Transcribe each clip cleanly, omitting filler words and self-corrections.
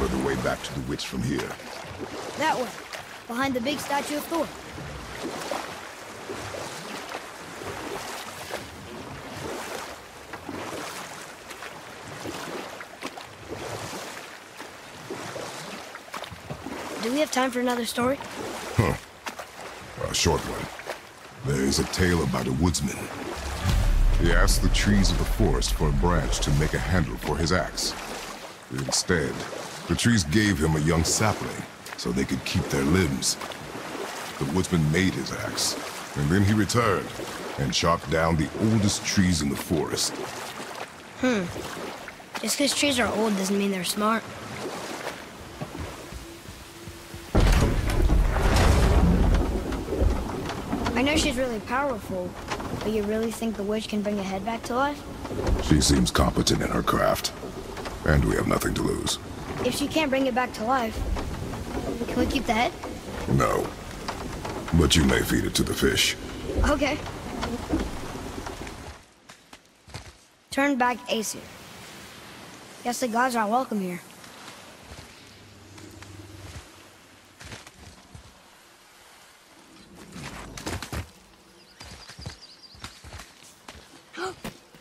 further way back to the witch from here. That way, behind the big statue of Thor. Do we have time for another story? Huh. A short one. There is a tale about a woodsman. He asked the trees of the forest for a branch to make a handle for his axe. Instead, the trees gave him a young sapling so they could keep their limbs. The woodsman made his axe, and then he returned and chopped down the oldest trees in the forest. Just because trees are old doesn't mean they're smart. I know she's really powerful, but you really think the witch can bring a head back to life? She seems competent in her craft, and we have nothing to lose. If she can't bring it back to life, can we keep the head? No. But you may feed it to the fish. Okay. Turn back Aesir. Guess the gods are welcome here.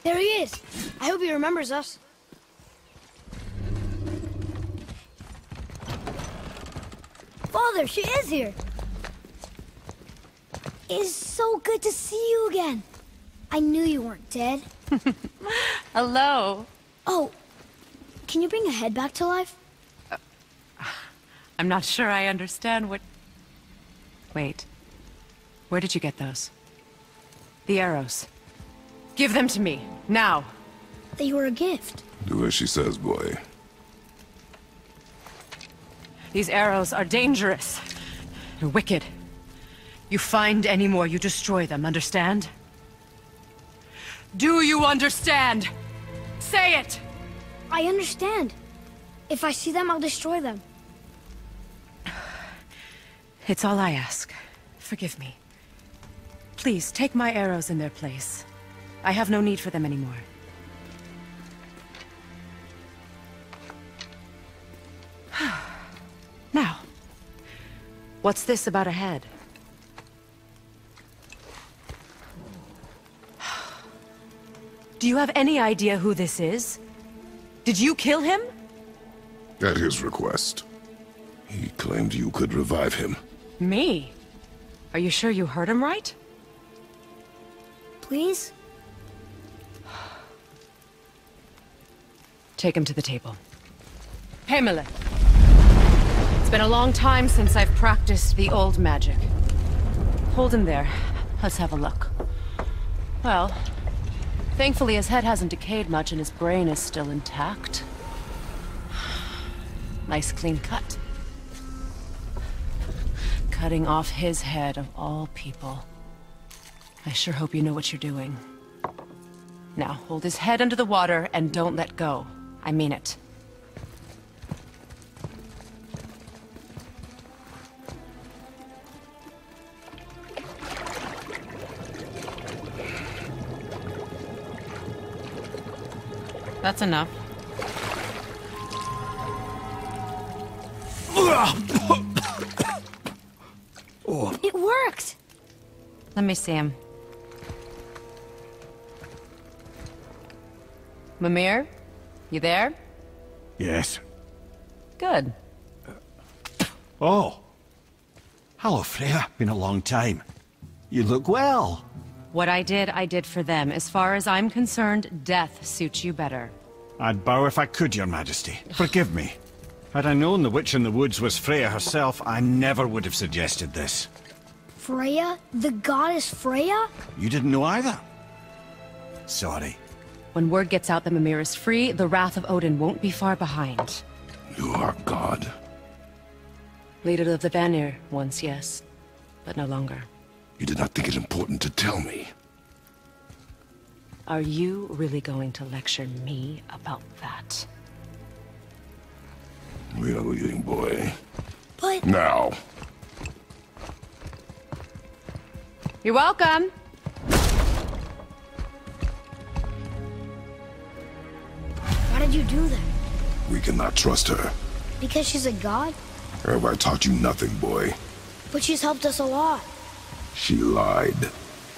There he is! I hope he remembers us. Father, she is here! It is so good to see you again. I knew you weren't dead. Hello. Oh, can you bring a head back to life? I'm not sure I understand what... Wait. Where did you get those? The arrows. Give them to me, now. They were a gift. Do as she says, boy. These arrows are dangerous. They're wicked. You find any more, you destroy them, understand? Do you understand? Say it! I understand. If I see them, I'll destroy them. It's all I ask. Forgive me. Please, take my arrows in their place. I have no need for them anymore. Now, what's this about a head? Do you have any idea who this is? Did you kill him? At his request. He claimed you could revive him. Me? Are you sure you heard him right? Please? Take him to the table. Pamela. It's been a long time since I've practiced the old magic. Hold him there. Let's have a look. Well, thankfully his head hasn't decayed much and his brain is still intact. Nice clean cut. Cutting off his head of all people. I sure hope you know what you're doing. Now, hold his head under the water and don't let go. I mean it. That's enough. It worked! Let me see him. Mimir? You there? Yes. Good. Oh. Hello, Freya. Been a long time. You look well. What I did for them. As far as I'm concerned, death suits you better. I'd bow if I could, Your Majesty. Forgive me. Had I known the witch in the woods was Freya herself, I never would have suggested this. Freya? The goddess Freya? You didn't know either? Sorry. When word gets out that Mimir is free, the wrath of Odin won't be far behind. You are God. Leader of the Vanir, once, yes. But no longer. You did not think it important to tell me. Are you really going to lecture me about that? We are leaving, boy. But... Now. You're welcome! Why did you do that? We cannot trust her. Because she's a god? Have I taught you nothing, boy? But she's helped us a lot. She lied.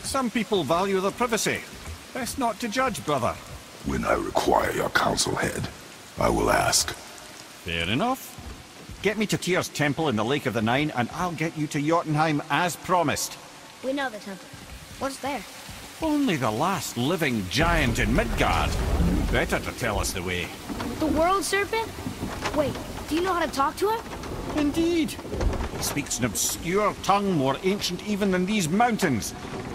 Some people value their privacy. Best not to judge, brother. When I require your counsel, head, I will ask. Fair enough. Get me to Tyr's temple in the Lake of the Nine, and I'll get you to Jotunheim as promised. We know the temple. What's there? Only the last living giant in Midgard. Better to tell us the way. The world serpent? Wait, do you know how to talk to him? Indeed. He speaks an obscure tongue more ancient even than these mountains.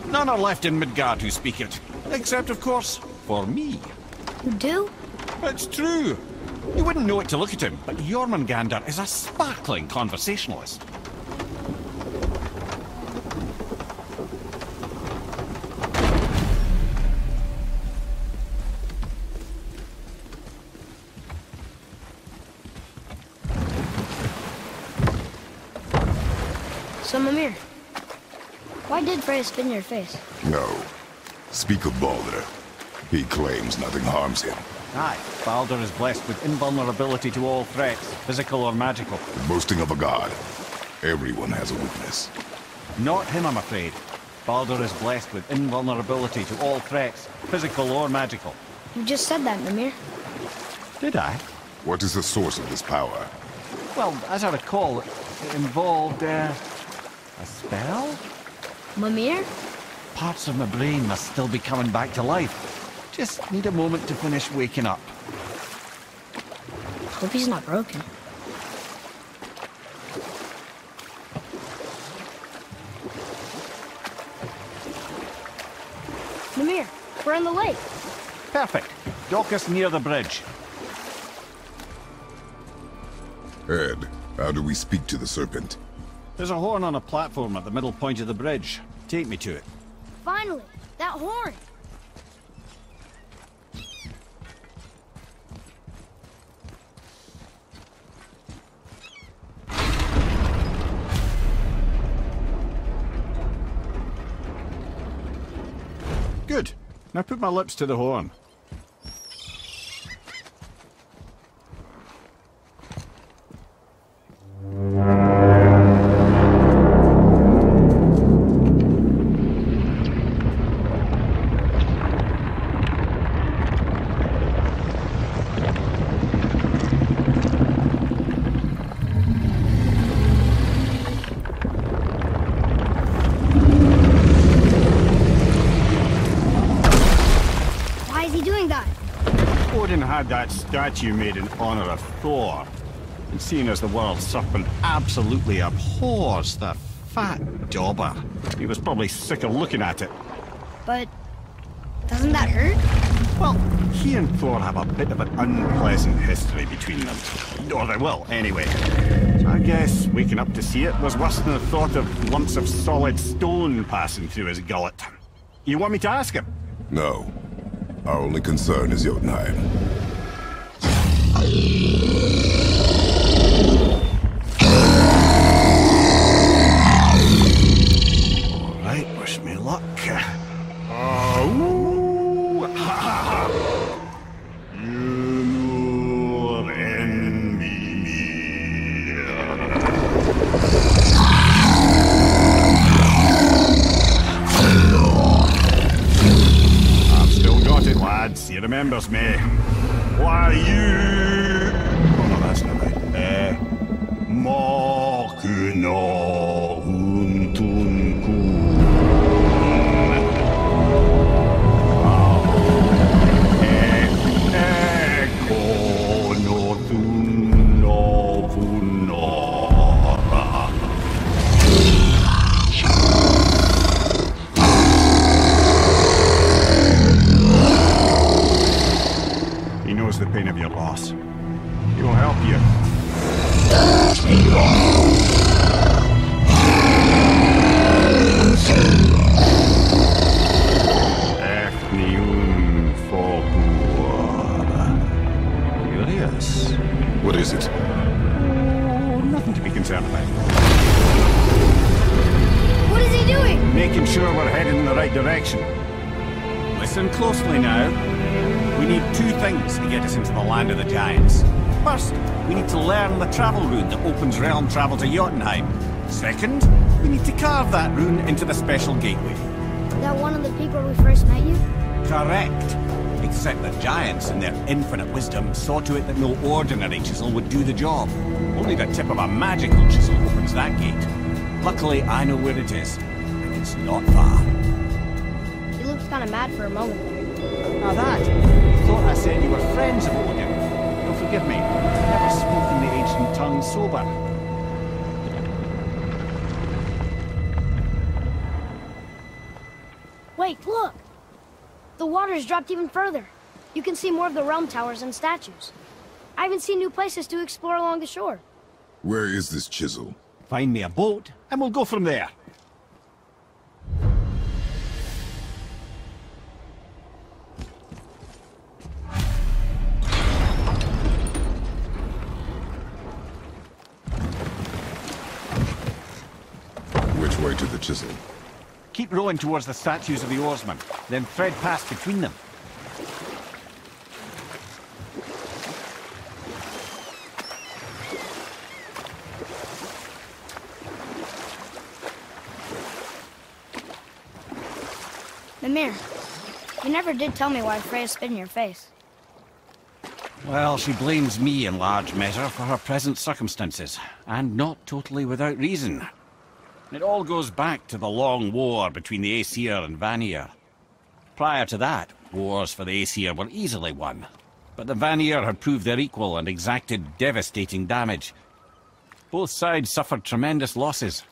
None are left in Midgard who speak it. Except, of course, for me. You do? It's true. You wouldn't know it to look at him, but Jormungandr is a sparkling conversationalist. So, Mimir, why did Freya spit in your face? No. Speak of Baldur. He claims nothing harms him. Aye, Baldur is blessed with invulnerability to all threats, physical or magical. Boasting of a god. Everyone has a weakness. Not him, I'm afraid. Baldur is blessed with invulnerability to all threats, physical or magical. You just said that, Mimir. Did I? What is the source of this power? Well, as I recall, it involved, a spell? Mimir? Parts of my brain must still be coming back to life. Just need a moment to finish waking up. Hope he's not broken. Mimir, we're in the lake. Perfect. Dock us near the bridge. Ed, how do we speak to the serpent? There's a horn on a platform at the middle point of the bridge. Take me to it. Finally, that horn. Good. Now put my lips to the horn. That statue made in honor of Thor. And seeing as the world serpent absolutely abhors the fat dauber, he was probably sick of looking at it. But doesn't that hurt? Well, he and Thor have a bit of an unpleasant history between them. Or they will, anyway. So I guess waking up to see it was worse than the thought of lumps of solid stone passing through his gullet. You want me to ask him? No. Our only concern is Jotunheim. Alright, wish me luck. I've still got it, lads. He remembers me. Why you... Oh no, that's not right. Mokuno Untunku. Eko no Tunno Punora. He knows the pain of your loss. He will help you. Curious. What is it? Oh, nothing to be concerned about. What is he doing? Making sure we're heading in the right direction. Listen closely now. We need two things to get us into the land of the giants. First, we need to learn the travel rune that opens realm travel to Jotunheim. Second, we need to carve that rune into the special gateway. Is that one of the people we first met you? Correct. Except the giants, in their infinite wisdom, saw to it that no ordinary chisel would do the job. Only the tip of a magical chisel opens that gate. Luckily, I know where it is, and it's not far. He looks kind of mad for a moment there. Now that, I thought I said you were friends of Odin. You'll forgive me, I've never spoken the ancient tongue sober. Wait, look! The water's dropped even further. You can see more of the realm towers and statues. I haven't seen new places to explore along the shore. Where is this chisel? Find me a boat, and we'll go from there. Which way to the chisel? Keep rowing towards the statues of the oarsmen, then thread past between them. Mimir, you never did tell me why Freya spit in your face. Well, she blames me in large measure for her present circumstances, and not totally without reason. It all goes back to the long war between the Aesir and Vanir. Prior to that, wars for the Aesir were easily won, but the Vanir had proved their equal and exacted devastating damage. Both sides suffered tremendous losses,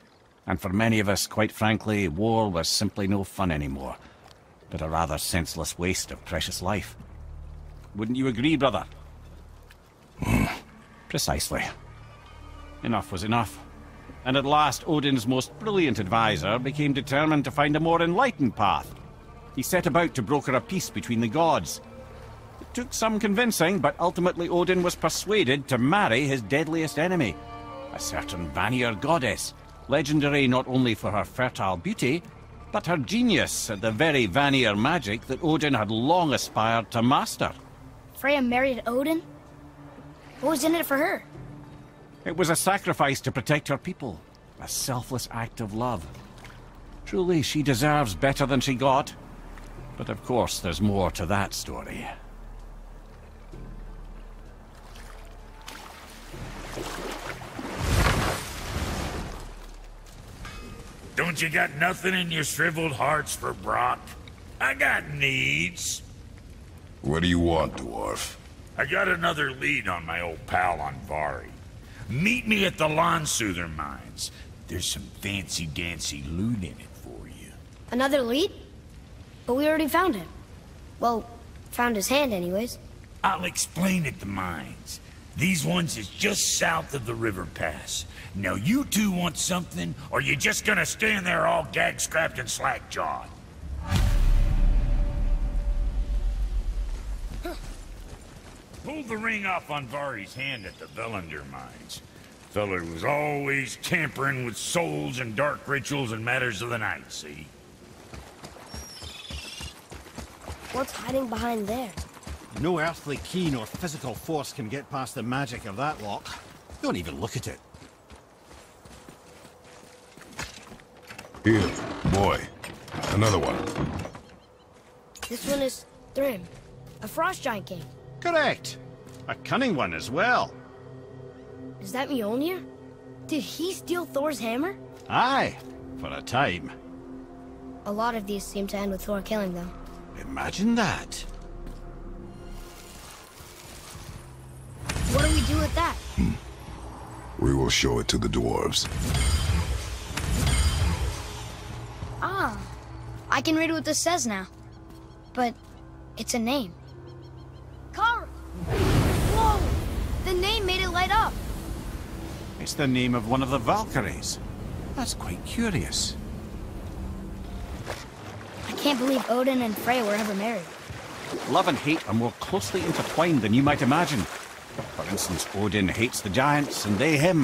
and for many of us, quite frankly, war was simply no fun anymore, but a rather senseless waste of precious life. Wouldn't you agree, brother? Precisely. Enough was enough. And at last, Odin's most brilliant advisor became determined to find a more enlightened path. He set about to broker a peace between the gods. It took some convincing, but ultimately Odin was persuaded to marry his deadliest enemy, a certain Vanir goddess, legendary not only for her fertile beauty, but her genius at the very Vanir magic that Odin had long aspired to master. Freya married Odin? What was in it for her? It was a sacrifice to protect her people, a selfless act of love. Truly, she deserves better than she got. But of course, there's more to that story. Don't you got nothing in your shriveled hearts for Brock? I got needs. What do you want, dwarf? I got another lead on my old pal on Vari. Meet me at the Lawnsoother mines. There's some fancy-dancy loot in it for you. Another lead? But we already found him. Well, found his hand anyways. I'll explain at the mines. These ones is just south of the river pass. Now you two want something, or you just gonna stand there all gag-scrapped and slack-jawed? Pulled the ring off on Vari's hand at the Velander mines. Feller was always tampering with souls and dark rituals and matters of the night, see? What's hiding behind there? No earthly key nor physical force can get past the magic of that lock. Don't even look at it. Here, boy. Another one. This one is Thrym, a frost giant king. Correct. A cunning one as well. Is that Mjolnir? Did he steal Thor's hammer? Aye, for a time. A lot of these seem to end with Thor killing them. Imagine that. What do we do with that? We will show it to the dwarves. Ah, I can read what this says now. But it's a name. Kara! Whoa! The name made it light up. It's the name of one of the Valkyries. That's quite curious. I can't believe Odin and Freya were ever married. Love and hate are more closely intertwined than you might imagine. For instance, Odin hates the giants and they him.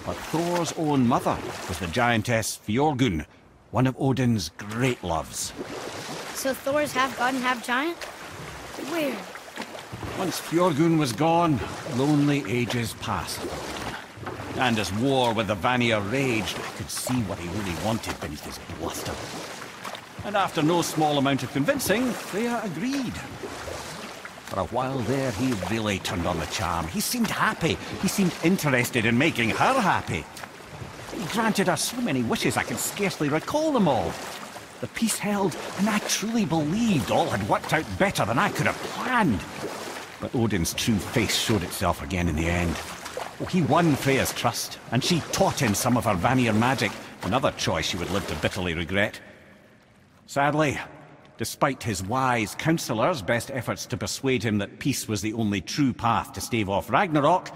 But Thor's own mother was the giantess Fjorgun, one of Odin's great loves. So Thor's half god and half giant? Weird. Once Fjorgun was gone, lonely ages passed. And as war with the Vanir raged, I could see what he really wanted beneath his bluster. And after no small amount of convincing, Freya agreed. For a while there, he really turned on the charm. He seemed happy. He seemed interested in making her happy. He granted her so many wishes I can scarcely recall them all. The peace held, and I truly believed all had worked out better than I could have planned. But Odin's true face showed itself again in the end. Oh, he won Freya's trust, and she taught him some of her Vanir magic, another choice she would live to bitterly regret. Sadly, despite his wise counselors' best efforts to persuade him that peace was the only true path to stave off Ragnarok,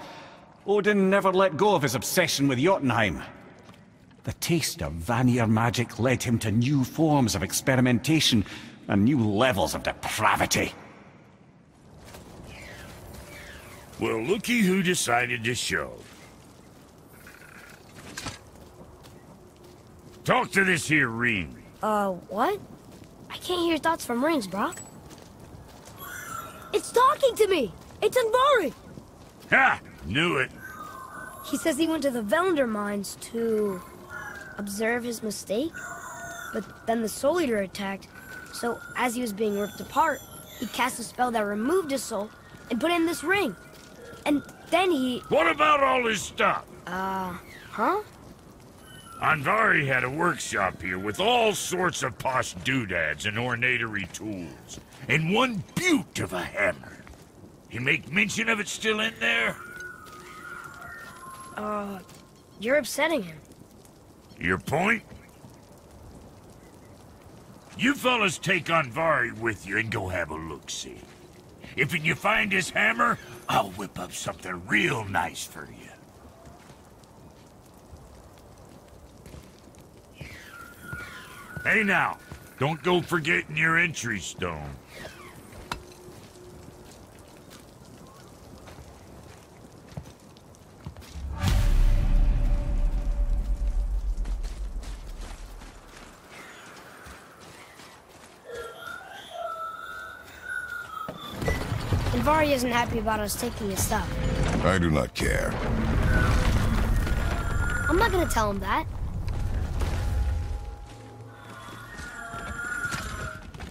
Odin never let go of his obsession with Jotunheim. The taste of Vanir magic led him to new forms of experimentation and new levels of depravity. Well, looky who decided to show. Talk to this here ring. What? I can't hear thoughts from rings, Brock. It's talking to me! It's Andvari! Ha! Knew it. He says he went to the Velnder mines to observe his mistake, but then the Soul Eater attacked, so as he was being ripped apart, he cast a spell that removed his soul and put in this ring. And then he... What about all his stuff? Huh? Andvari had a workshop here with all sorts of posh doodads and ornatery tools, and one beaut of a hammer. You make mention of it still in there? You're upsetting him. Your point? You fellas take Andvari with you and go have a look-see. If you find his hammer, I'll whip up something real nice for you. Hey now, don't go forgetting your entry stone. Andvari isn't happy about us taking his stuff. I do not care. I'm not gonna tell him that.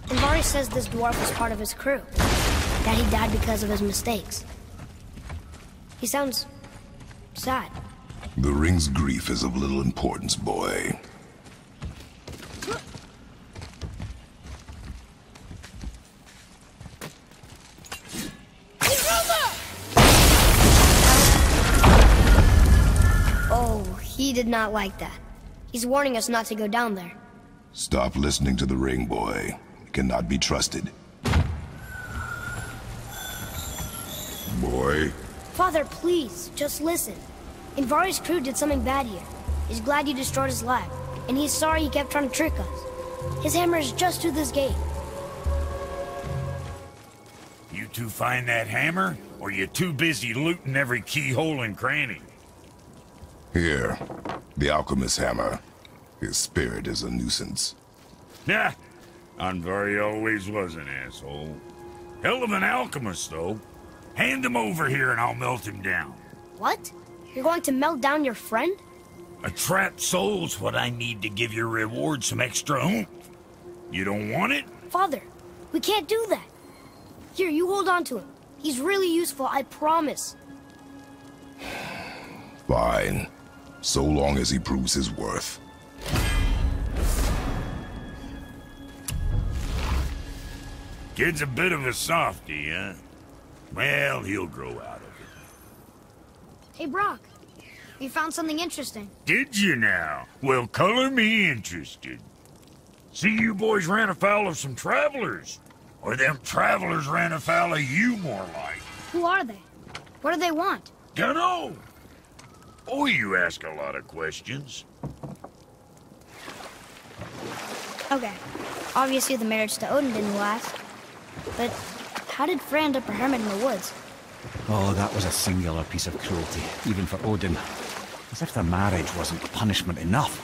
Andvari says this dwarf was part of his crew. That he died because of his mistakes. He sounds... sad. The ring's grief is of little importance, boy. He did not like that. He's warning us not to go down there. Stop listening to the ring, boy. It cannot be trusted. Boy. Father, please, just listen. Andvari's crew did something bad here. He's glad you destroyed his lab, and he's sorry he kept trying to trick us. His hammer is just through this gate. You two find that hammer, or you too busy looting every keyhole and cranny? Here, the alchemist's hammer. His spirit is a nuisance. Nah, Andvari always was an asshole. Hell of an alchemist, though. Hand him over here and I'll melt him down. What? You're going to melt down your friend? A trapped soul's what I need to give your reward some extra oomph. You don't want it? Father, we can't do that. Here, you hold on to him. He's really useful, I promise. Fine. So long as he proves his worth. Kid's a bit of a softie, huh? Well, he'll grow out of it. Hey, Brock. We found something interesting. Did you now? Well, color me interested. See, you boys ran afoul of some travelers. Or them travelers ran afoul of you, more like. Who are they? What do they want? Dunno. Oh, you ask a lot of questions. Okay. Obviously the marriage to Odin didn't last. But how did Frey end up a hermit in the woods? Oh, that was a singular piece of cruelty, even for Odin. As if the marriage wasn't punishment enough.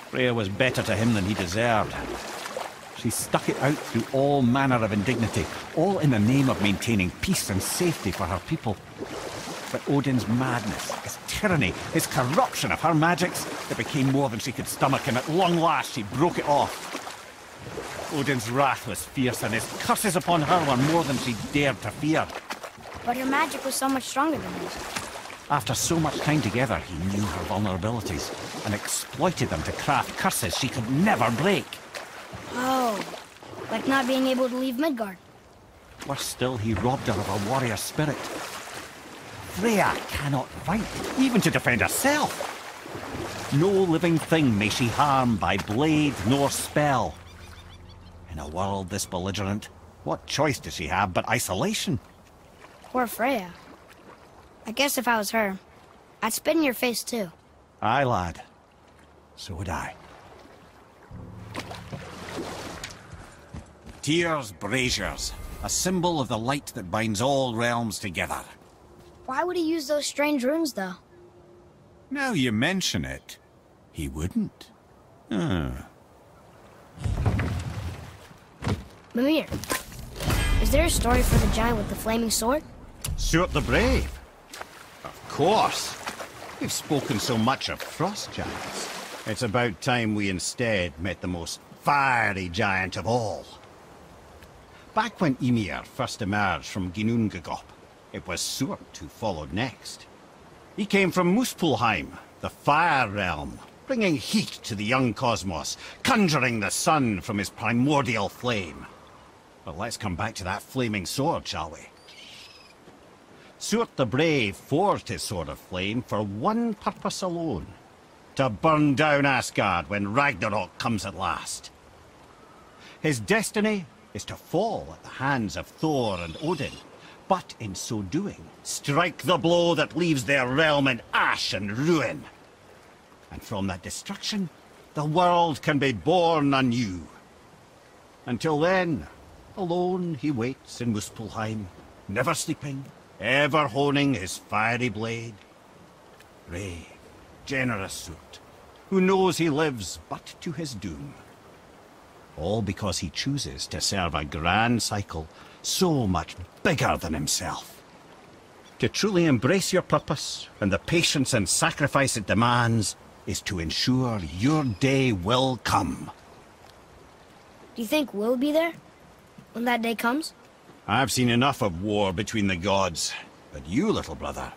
Freya was better to him than he deserved. She stuck it out through all manner of indignity, all in the name of maintaining peace and safety for her people. But Odin's madness, his tyranny, his corruption of her magics, it became more than she could stomach, and at long last she broke it off. Odin's wrath was fierce, and his curses upon her were more than she dared to fear. But her magic was so much stronger than his. After so much time together, he knew her vulnerabilities and exploited them to craft curses she could never break. Oh, like not being able to leave Midgard. Worse still, he robbed her of her warrior spirit. Freya cannot fight, even to defend herself. No living thing may she harm by blade nor spell. In a world this belligerent, what choice does she have but isolation? Poor Freya. I guess if I was her, I'd spit in your face too. Aye, lad. So would I. Tyr's braziers, a symbol of the light that binds all realms together. Why would he use those strange runes, though? Now you mention it, he wouldn't. Mimir, is there a story for the giant with the flaming sword? Stuart the Brave? Of course. We've spoken so much of frost giants. It's about time we instead met the most fiery giant of all. Back when Ymir first emerged from Ginnungagap, it was Stuart who followed next. He came from Muspelheim, the fire realm, bringing heat to the young cosmos, conjuring the sun from his primordial flame. But let's come back to that flaming sword, shall we? Stuart the Brave forged his sword of flame for one purpose alone: to burn down Asgard when Ragnarok comes at last. His destiny is to fall at the hands of Thor and Odin, but in so doing, strike the blow that leaves their realm in ash and ruin. And from that destruction, the world can be born anew. Until then, alone he waits in Muspelheim, never sleeping, ever honing his fiery blade. Brave, generous Stuart, who knows he lives but to his doom. All because he chooses to serve a grand cycle so much bigger than himself. To truly embrace your purpose and the patience and sacrifice it demands is to ensure your day will come. Do you think we'll be there when that day comes? I've seen enough of war between the gods, but you, little brother,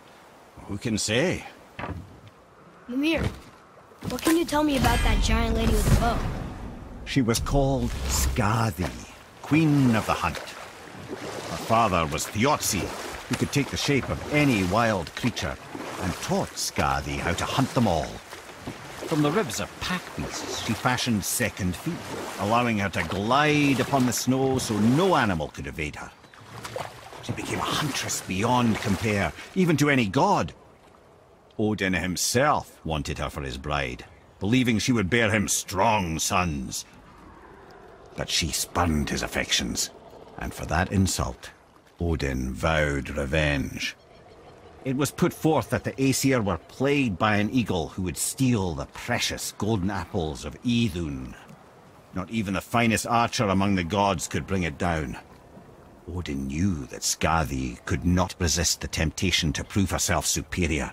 who can say? Mimir, what can you tell me about that giant lady with the bow? She was called Skadi, Queen of the Hunt. Her father was Thiotzi, who could take the shape of any wild creature, and taught Skadi how to hunt them all. From the ribs of pack beasts, she fashioned second feet, allowing her to glide upon the snow so no animal could evade her. She became a huntress beyond compare, even to any god. Odin himself wanted her for his bride, believing she would bear him strong sons. But she spurned his affections, and for that insult, Odin vowed revenge. It was put forth that the Aesir were plagued by an eagle who would steal the precious golden apples of Idun. Not even the finest archer among the gods could bring it down. Odin knew that Skadi could not resist the temptation to prove herself superior,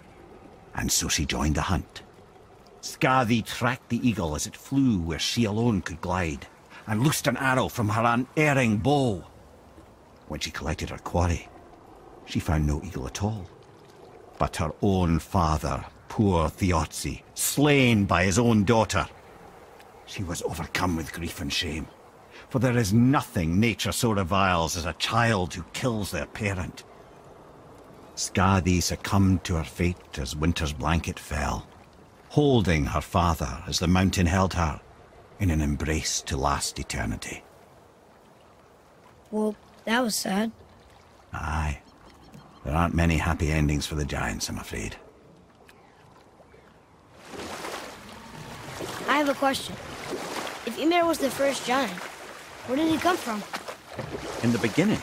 and so she joined the hunt. Skadi tracked the eagle as it flew where she alone could glide, and loosed an arrow from her unerring bow. When she collected her quarry, she found no eagle at all, but her own father, poor Thiotzi, slain by his own daughter. She was overcome with grief and shame, for there is nothing nature so reviles as a child who kills their parent. Skadi succumbed to her fate as winter's blanket fell, holding her father as the mountain held her in an embrace to last eternity. Well, that was sad. Aye. There aren't many happy endings for the giants, I'm afraid. I have a question. If Ymir was the first giant, where did he come from? In the beginning,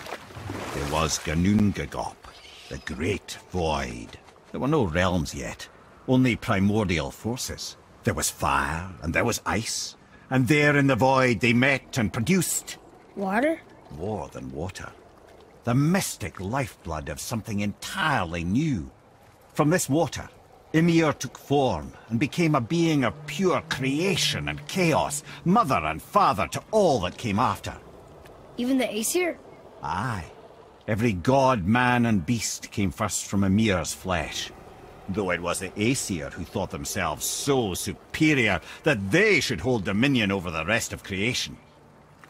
there was Ginnungagap, the Great Void. There were no realms yet, only primordial forces. There was fire, and there was ice, And there in the void they met and produced... Water? more than water. The mystic lifeblood of something entirely new. From this water, Ymir took form and became a being of pure creation and chaos, mother and father to all that came after. Even the Aesir? Aye. Every god, man and beast came first from Ymir's flesh. Though it was the Aesir who thought themselves so superior that they should hold dominion over the rest of creation.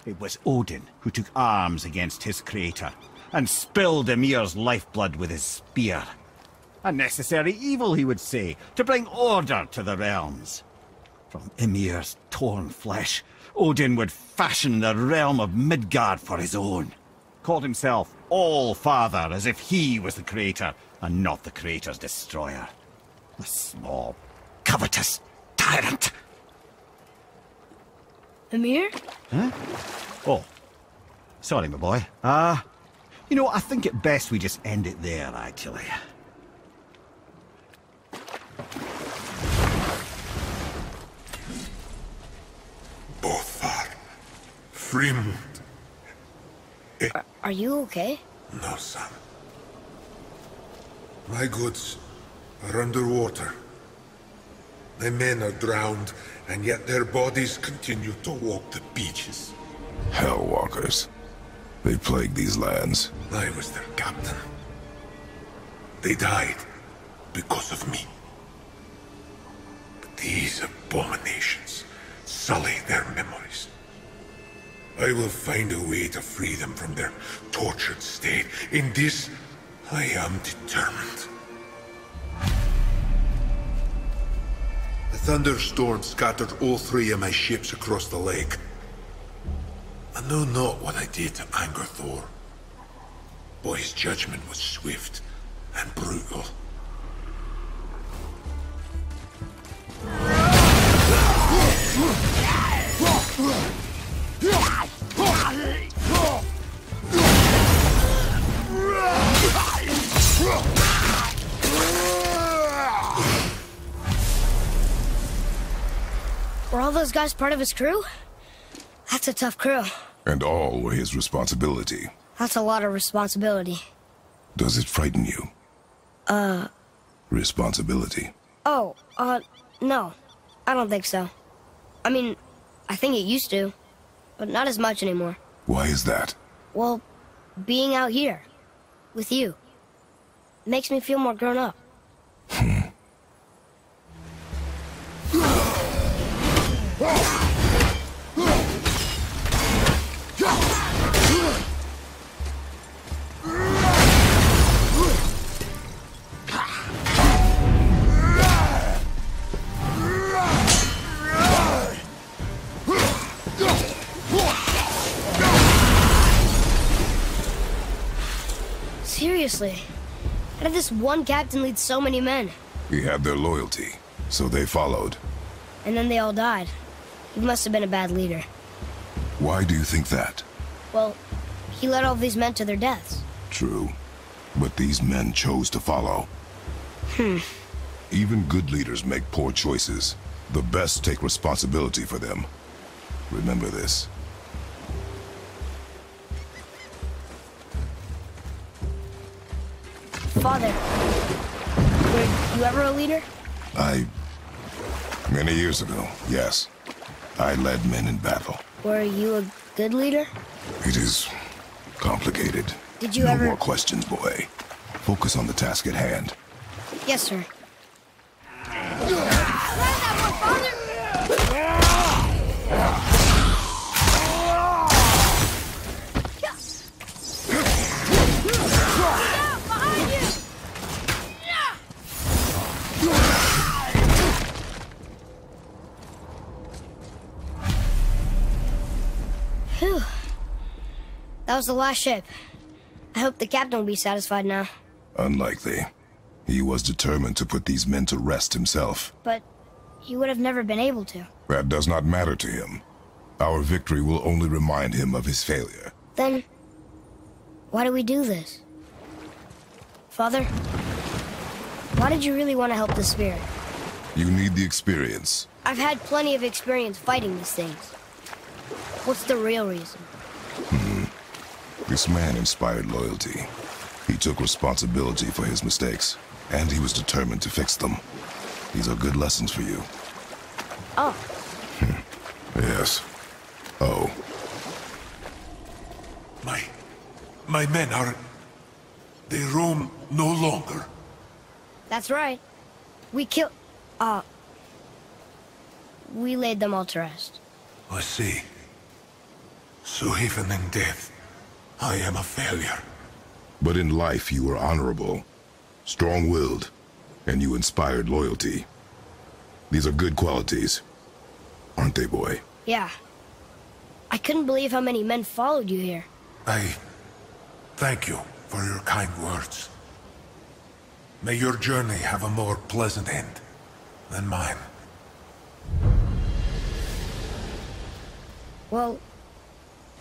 It was Odin who took arms against his creator and spilled Ymir's lifeblood with his spear. A necessary evil, he would say, to bring order to the realms. From Ymir's torn flesh, Odin would fashion the realm of Midgard for his own. Called himself All-Father, as if he was the creator and not the creator's destroyer. A small, covetous tyrant. Ymir? Huh? Oh. Sorry, my boy. You know, I think it best we just end it there, actually. Bothar. Fremd. Are you okay? No, son. My goods are underwater. My men are drowned, and yet their bodies continue to walk the beaches. Hellwalkers. They plague these lands. I was their captain. They died because of me. But these abominations sully their memories. I will find a way to free them from their tortured state. In this, I am determined. A thunderstorm scattered all 3 of my ships across the lake. I know not what I did to anger Thor. But his judgment was swift and brutal. Were all those guys part of his crew? That's a tough crew. And all were his responsibility. That's a lot of responsibility. Does it frighten you? Responsibility. Oh, no. I don't think so. I mean, I think it used to, but not as much anymore. Why is that? Well, being out here, with you, makes me feel more grown up. Seriously, how did this one captain lead so many men? He had their loyalty, so they followed. And then they all died. He must have been a bad leader. Why do you think that? Well, he led all these men to their deaths. True. But these men chose to follow. Even good leaders make poor choices. The best take responsibility for them. Remember this. Father, were you ever a leader? Many years ago, yes. I led men in battle. Were you a good leader? It is complicated. Did you no ever... more questions, boy. Focus on the task at hand. Yes, sir. Phew. That was the last ship. I hope the captain will be satisfied now. Unlikely. He was determined to put these men to rest himself. But he would have never been able to. That does not matter to him. Our victory will only remind him of his failure. Then, why do we do this? Father, why did you really want to help the spirit? You need the experience. I've had plenty of experience fighting these things. What's the real reason? This man inspired loyalty. He took responsibility for his mistakes, and he was determined to fix them. These are good lessons for you. Oh. Yes. Oh. My men are... They roam no longer. That's right. We laid them all to rest. I see. So even in death, I am a failure. But in life you were honorable, strong-willed, and you inspired loyalty. These are good qualities, aren't they, boy? Yeah. I couldn't believe how many men followed you here. I thank you for your kind words. May your journey have a more pleasant end than mine. Well,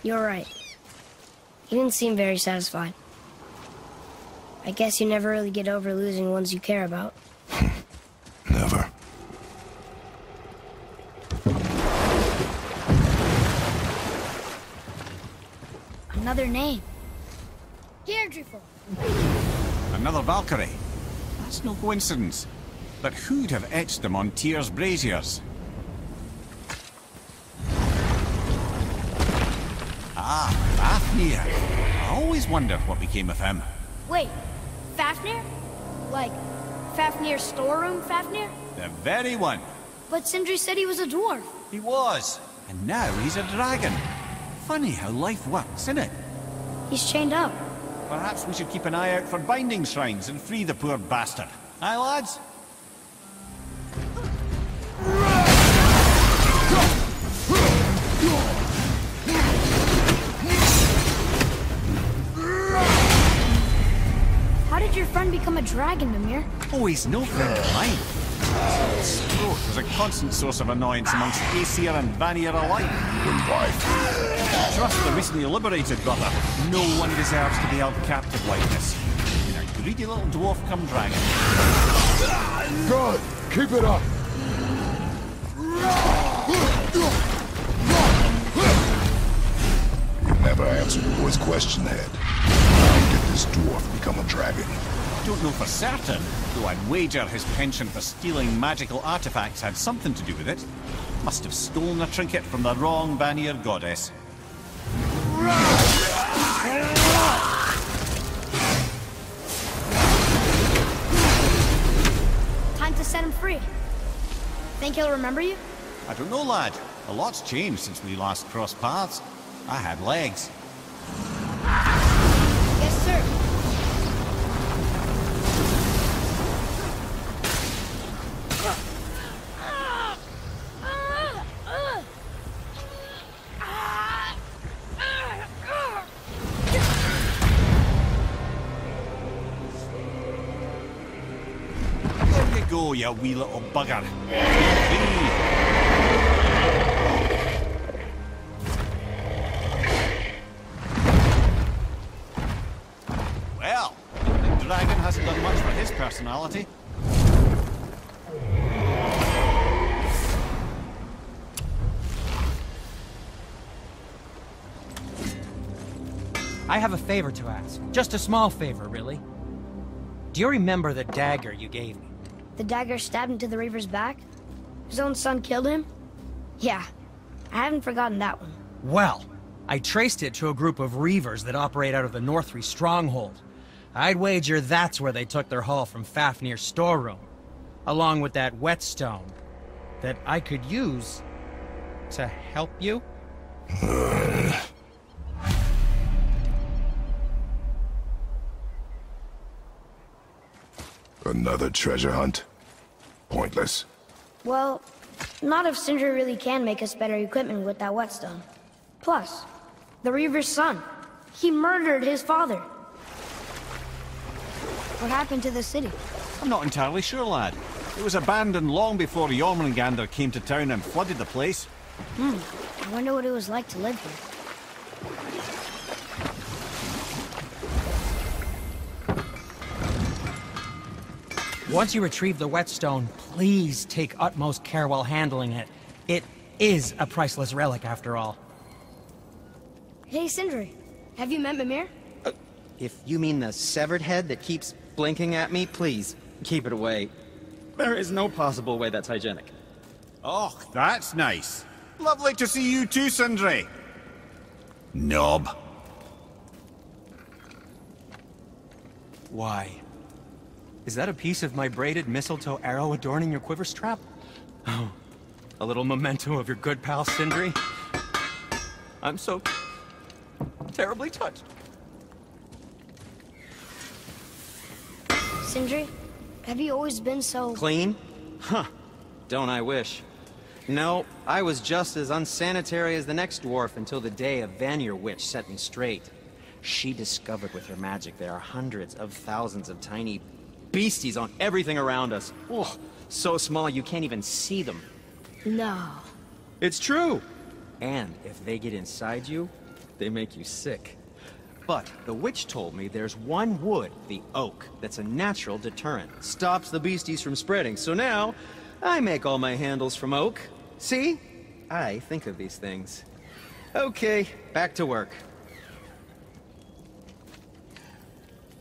you're right. You didn't seem very satisfied. I guess you never really get over losing ones you care about. Never. Another name. Deirdreful. Another Valkyrie. That's no coincidence. But who'd have etched them on Tyr's braziers? Ah, Fafnir. I always wondered what became of him. Wait, Fafnir? Like, Fafnir's storeroom Fafnir? The very one. But Sindri said he was a dwarf. He was. And now he's a dragon. Funny how life works, isn't it? He's chained up. Perhaps we should keep an eye out for binding shrines and free the poor bastard. Aye, lads? How did your friend become a dragon, Mimir? Oh, he's no friend of mine. His throat was a constant source of annoyance amongst Aesir and Vanir alike. Why? Trust the recently liberated brother. No one deserves to be held captive like this. Even a greedy little dwarf come dragon. Good! Keep it up! You never answered the boy's question, Head. How did this dwarf become a dragon? Don't know for certain, though I'd wager his penchant for stealing magical artifacts had something to do with it. Must have stolen a trinket from the wrong Vanir goddess. Time to set him free. Think he'll remember you? I don't know, lad. A lot's changed since we last crossed paths. I had legs. Yes, sir. There you go, you wee little bugger. Well, the dragon hasn't done much for his personality. I have a favor to ask. Just a small favor, really. Do you remember the dagger you gave me? The dagger stabbed into the Reaver's back? His own son killed him? Yeah, I haven't forgotten that one. Well, I traced it to a group of Reavers that operate out of the Northree stronghold. I'd wager that's where they took their haul from Fafnir's storeroom, along with that whetstone that I could use to help you. Another treasure hunt? Pointless. Well, not if Sindri really can make us better equipment with that whetstone. Plus, the Reaver's son. He murdered his father. What happened to the city? I'm not entirely sure, lad. It was abandoned long before Jormungandr came to town and flooded the place. I wonder what it was like to live here. Once you retrieve the whetstone, please take utmost care while handling it. It is a priceless relic, after all. Hey, Sindri. Have you met Mimir? If you mean the severed head that keeps blinking at me, please, keep it away. There is no possible way that's hygienic. Oh, that's nice. Lovely to see you too, Sindri. Knob. Why? Is that a piece of my braided mistletoe arrow adorning your quiver strap? Oh, a little memento of your good pal Sindri? I'm so terribly touched. Sindri, have you always been so... Clean? Huh. Don't I wish. No, I was just as unsanitary as the next dwarf until the day a Vanir witch set me straight. She discovered with her magic there are hundreds of thousands of tiny beasties on everything around us. Oh, so small you can't even see them. No. It's true! And if they get inside you, they make you sick. But the witch told me there's one wood, the oak, that's a natural deterrent. Stops the beasties from spreading. So now, I make all my handles from oak. See? I think of these things. Okay, back to work.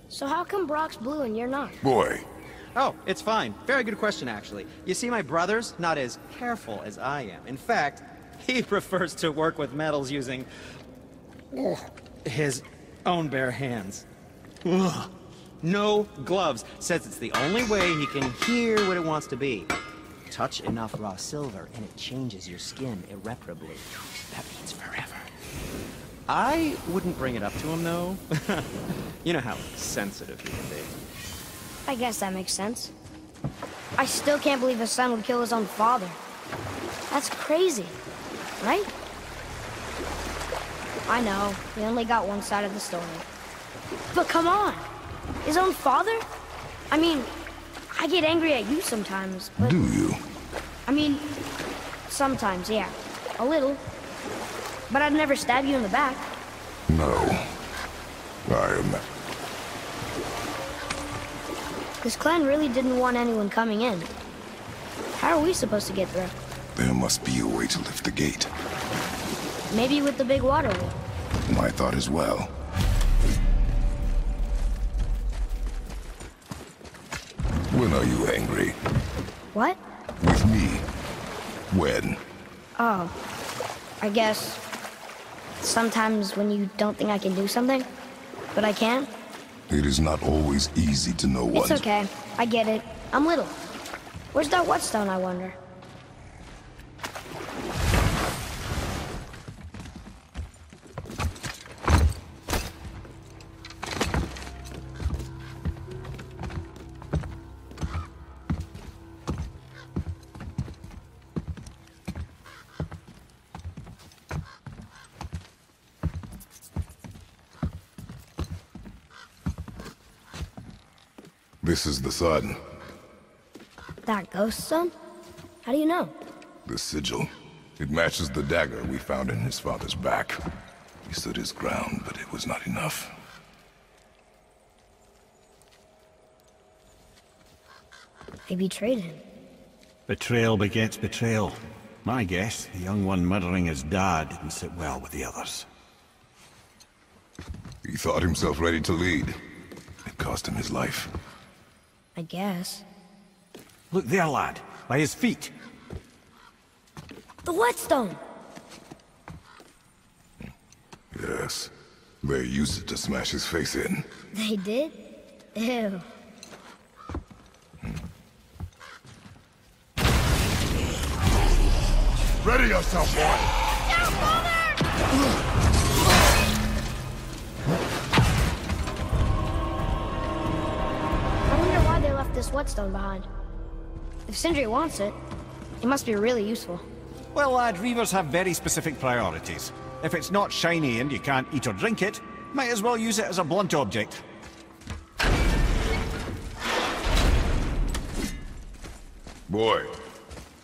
So how come Brock's blue and you're not? Boy, Oh, it's fine. Very good question, actually. You see, my brother's not as careful as I am. In fact, he prefers to work with metals using his own bare hands. Ugh. No gloves. Says it's the only way he can hear what it wants to be. Touch enough raw silver and it changes your skin irreparably. That means forever. I wouldn't bring it up to him, though. You know how sensitive he can be. I guess that makes sense. I still can't believe his son would kill his own father. That's crazy, right? I know, we only got one side of the story. But come on! His own father? I mean, I get angry at you sometimes, but... do you? I mean, sometimes, yeah. A little. But I'd never stab you in the back. No. I am... This clan really didn't want anyone coming in. How are we supposed to get through? There must be a way to lift the gate. Maybe with the big water wheel. My thought as well. When are you angry? What? With me. When? Oh, I guess sometimes when you don't think I can do something, but I can. It is not always easy to know what... It's okay. I get it. I'm little. Where's that whetstone, I wonder? This is the sun. That ghost stone? How do you know? The sigil. It matches the dagger we found in his father's back. He stood his ground, but it was not enough. They betrayed him. Betrayal begets betrayal. My guess, the young one murdering his dad didn't sit well with the others. He thought himself ready to lead. It cost him his life. I guess. Look there, lad. By his feet. The whetstone! Yes. They used it to smash his face in. They did? Ew. Ready yourself, boy! I wonder why they left this whetstone behind. If Sindri wants it, it must be really useful. Well, lad, reavers have very specific priorities. If it's not shiny and you can't eat or drink it, might as well use it as a blunt object. Boy.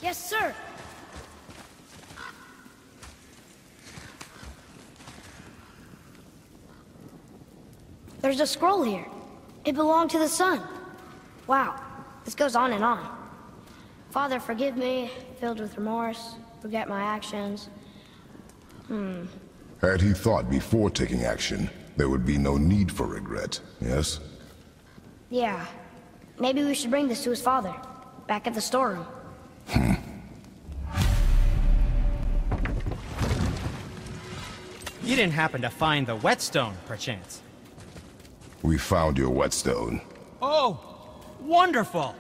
Yes, sir! There's a scroll here. It belonged to the sun. Wow. This goes on and on. Father, forgive me, filled with remorse, forget my actions. Had he thought before taking action, there would be no need for regret, yes? Yeah. Maybe we should bring this to his father, back at the storeroom. You didn't happen to find the whetstone, perchance? We found your whetstone. Oh, wonderful!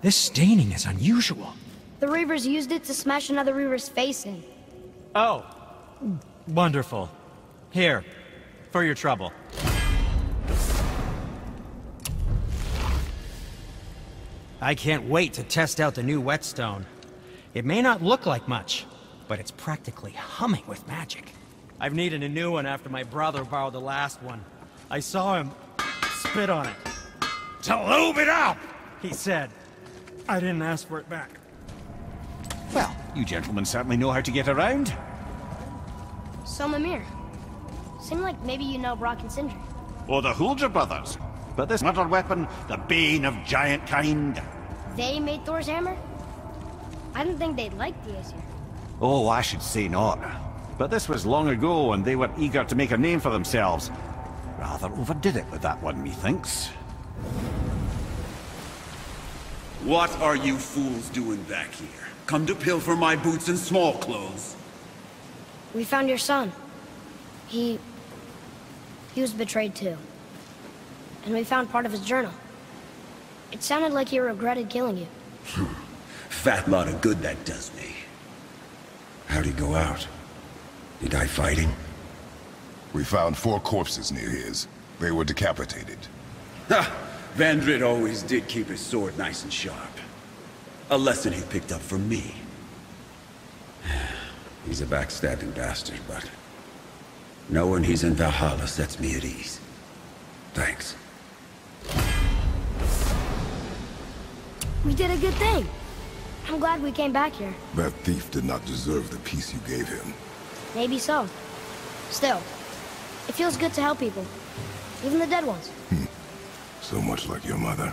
This staining is unusual. The Reavers used it to smash another Reaver's face in. Oh, wonderful. Here, for your trouble. I can't wait to test out the new whetstone. It may not look like much, but it's practically humming with magic. I've needed a new one after my brother borrowed the last one. I saw him spit on it. To lube it up! He said. I didn't ask for it back. Well, you gentlemen certainly know how to get around. So, Mimir. Seemed like maybe you know Brock and Sindri. Or the Huldra brothers. But this other weapon, the bane of giant kind. They made Thor's hammer? I didn't think they'd like the Aesir. Oh, I should say not. But this was long ago, and they were eager to make a name for themselves. Rather overdid it with that one, methinks. What are you fools doing back here? Come to pilfer my boots and small clothes? We found your son. He was betrayed too. And we found part of his journal. It sounded like he regretted killing you. Fat lot of good that does me. How'd he go out? He die fighting? We found 4 corpses near his. They were decapitated. Ha! Vandrid always did keep his sword nice and sharp. A lesson he picked up from me. He's a backstabbing bastard, but knowing he's in Valhalla sets me at ease. Thanks. We did a good thing. I'm glad we came back here. That thief did not deserve the peace you gave him. Maybe so. Still, it feels good to help people. Even the dead ones. So much like your mother.